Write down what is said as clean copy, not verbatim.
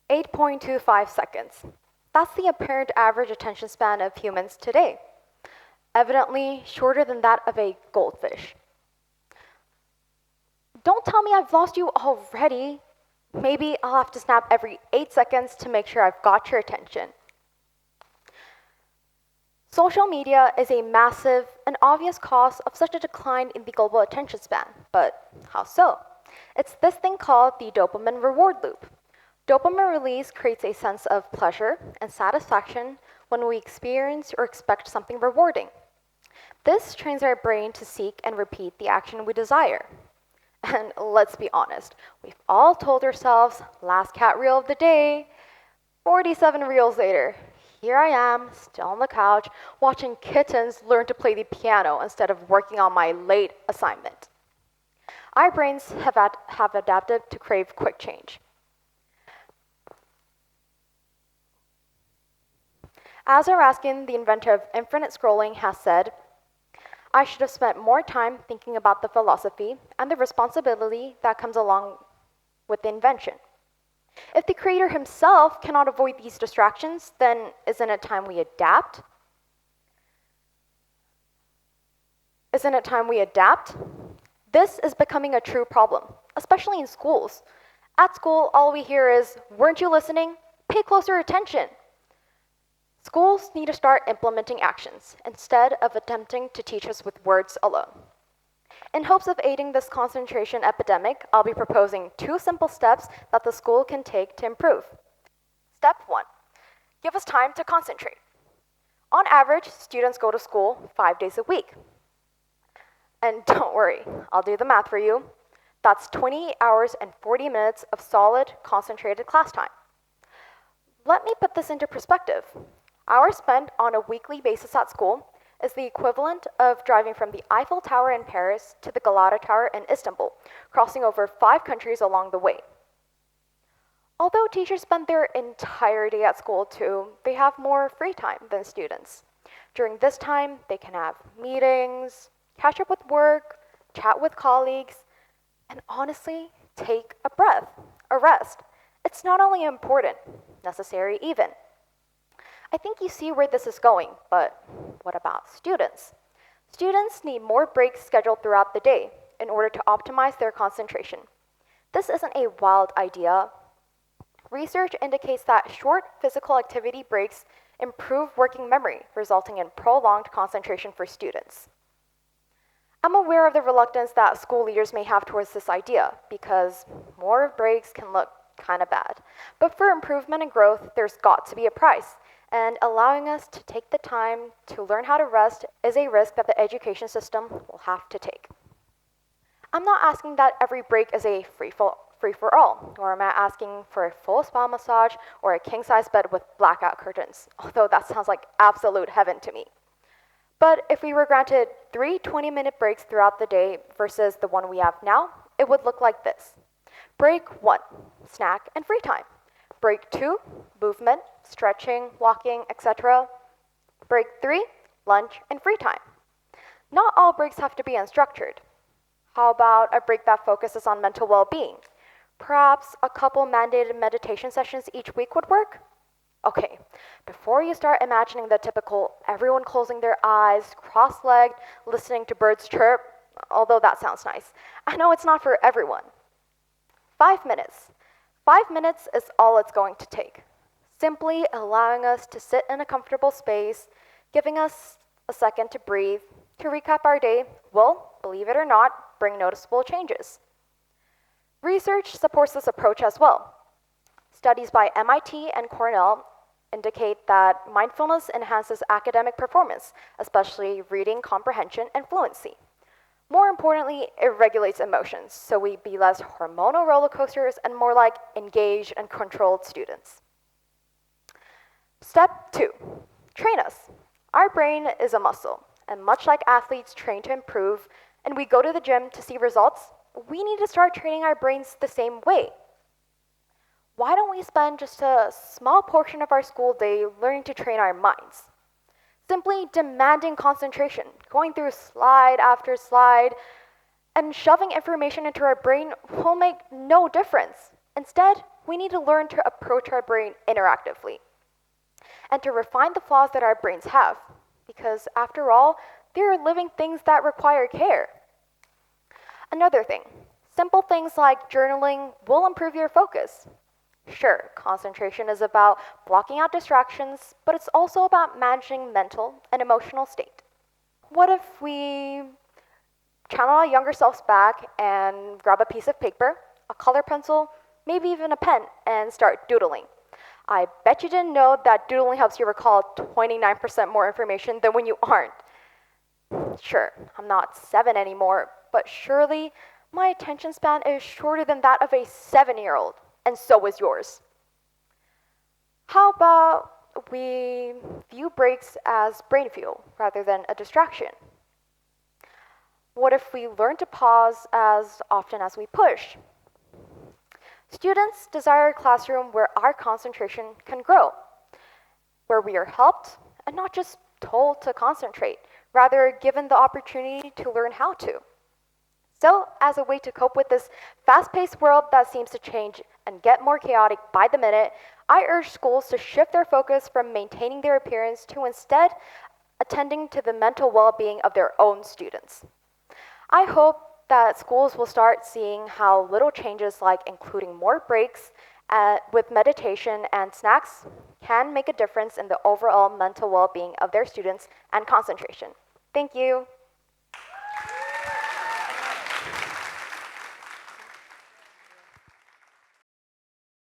8.25 seconds. That's the apparent average attention span of humans today, evidently shorter than that of a goldfish. Don't tell me I've lost you already. Maybe I'll have to snap every 8 seconds to make sure I've got your attention. Social media is a massive and obvious cause of such a decline in the global attention span, but how so? It's this thing called the dopamine reward loop. Dopamine release creates a sense of pleasure and satisfaction when we experience or expect something rewarding. This trains our brain to seek and repeat the action we desire. And let's be honest, we've all told ourselves, last cat reel of the day. 47 reels later, here I am, still on the couch, watching kittens learn to play the piano instead of working on my late assignment. Our brains have adapted to crave quick change. As Raskin, the inventor of infinite scrolling, has said, I should have spent more time thinking about the philosophy and the responsibility that comes along with the invention. If the creator himself cannot avoid these distractions, then isn't it time we adapt? Isn't it time we adapt? This is becoming a true problem, especially in schools. At school, all we hear is, weren't you listening? Pay closer attention. Schools need to start implementing actions instead of attempting to teach us with words alone. In hopes of aiding this concentration epidemic, I'll be proposing 2 simple steps that the school can take to improve. Step 1, give us time to concentrate. On average, students go to school 5 days a week. And don't worry, I'll do the math for you. That's 20 hours and 40 minutes of solid, concentrated class time. Let me put this into perspective. Hours spent on a weekly basis at school is the equivalent of driving from the Eiffel Tower in Paris to the Galata Tower in Istanbul, crossing over 5 countries along the way. Although teachers spend their entire day at school too, they have more free time than students. During this time, they can have meetings, catch up with work, chat with colleagues, and honestly, take a breath, a rest. It's not only important, necessary even. I think you see where this is going, but what about students? Students need more breaks scheduled throughout the day in order to optimize their concentration. This isn't a wild idea. Research indicates that short physical activity breaks improve working memory, resulting in prolonged concentration for students. I'm aware of the reluctance that school leaders may have towards this idea, because more breaks can look kind of bad. But for improvement and growth, there's got to be a price. And allowing us to take the time to learn how to rest is a risk that the education system will have to take. I'm not asking that every break is a free-for-all, nor am I asking for a full spa massage or a king-size bed with blackout curtains, although that sounds like absolute heaven to me. But if we were granted 3 20-minute breaks throughout the day versus the one we have now, it would look like this. Break 1, snack and free time. Break 2, movement, stretching, walking, etc. Break 3, lunch and free time. Not all breaks have to be unstructured. How about a break that focuses on mental well-being? Perhaps a couple mandated meditation sessions each week would work? Okay, before you start imagining the typical everyone closing their eyes, cross-legged, listening to birds chirp, although that sounds nice, I know it's not for everyone. 5 minutes. 5 minutes is all it's going to take. Simply allowing us to sit in a comfortable space, giving us a second to breathe, to recap our day will, believe it or not, bring noticeable changes. Research supports this approach as well. Studies by MIT and Cornell indicate that mindfulness enhances academic performance, especially reading comprehension and fluency. More importantly, it regulates emotions, so we be less hormonal roller coasters and more like engaged and controlled students. Step 2, train us. Our brain is a muscle, and much like athletes train to improve, and we go to the gym to see results, we need to start training our brains the same way. Why don't we spend just a small portion of our school day learning to train our minds? Simply demanding concentration, going through slide after slide, and shoving information into our brain will make no difference. Instead, we need to learn to approach our brain interactively and to refine the flaws that our brains have, because after all, they're living things that require care. Another thing, simple things like journaling will improve your focus. Sure, concentration is about blocking out distractions, but it's also about managing mental and emotional state. What if we channel our younger selves back and grab a piece of paper, a color pencil, maybe even a pen, and start doodling? I bet you didn't know that doodling helps you recall 29% more information than when you aren't. Sure, I'm not 7 anymore, but surely my attention span is shorter than that of a 7-year-old, and so is yours. How about we view breaks as brain fuel rather than a distraction? What if we learn to pause as often as we push? Students desire a classroom where our concentration can grow, where we are helped and not just told to concentrate, rather given the opportunity to learn how to. So, as a way to cope with this fast-paced world that seems to change and get more chaotic by the minute, I urge schools to shift their focus from maintaining their appearance to instead attending to the mental well-being of their own students. I hope that schools will start seeing how little changes like including more breaks with meditation and snacks can make a difference in the overall mental well-being of their students and concentration. Thank you.